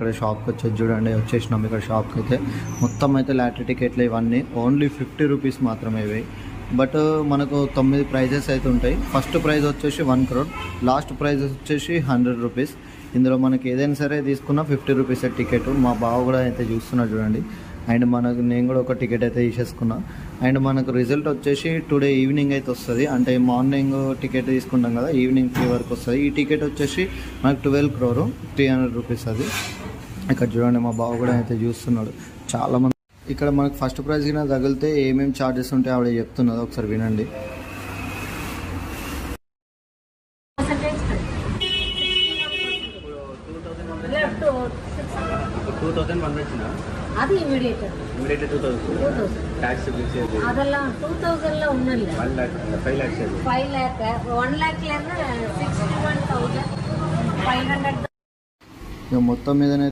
ఇక్కడ షాప్కి వచ్చేసి చూడండి, వచ్చేసినాం ఇక్కడ షాప్కి అయితే. మొత్తం అయితే లాటరీ టికెట్లు ఇవన్నీ ఓన్లీ 50 రూపీస్ మాత్రమే ఇవి. బట్ మనకు 9 ప్రైజెస్ అయితే ఉంటాయి. ఫస్ట్ ప్రైజ్ వచ్చేసి 1 crore, లాస్ట్ ప్రైజ్ వచ్చేసి 100 రూపీస్. ఇందులో మనకి ఏదైనా సరే తీసుకున్నా 50 రూపీస్ టికెట్. మా బావ కూడా అయితే చూస్తున్నా చూడండి. అండ్ నేను కూడా ఒక టికెట్ అయితే తీసేసుకున్నా. అండ్ మనకు రిజల్ట్ వచ్చేసి టుడే ఈవినింగ్ అయితే వస్తుంది. అంటే మార్నింగ్ టికెట్ తీసుకుంటాం కదా, ఈవినింగ్ 3 వరకు వస్తుంది. ఈ టికెట్ వచ్చేసి మనకు 12 crore 300 రూపీస్ అది. ఇక్కడ చూడండి మా బావ కూడా అయితే చూస్తున్నాడు. చాలామంది ఇక్కడ మనకు ఫస్ట్ ప్రైజ్ కింద తగిలితే ఏమేమి ఛార్జెస్ ఉంటాయి ఆవిడ చెప్తున్నదో ఒకసారి వినండి. అది ఇమిడియట్ 2000 ట్యాక్స్ అదల్ల 2000 లో ఉన్నది 5 lakh 1 lakh లేనా 61,500 మొత్తం మీద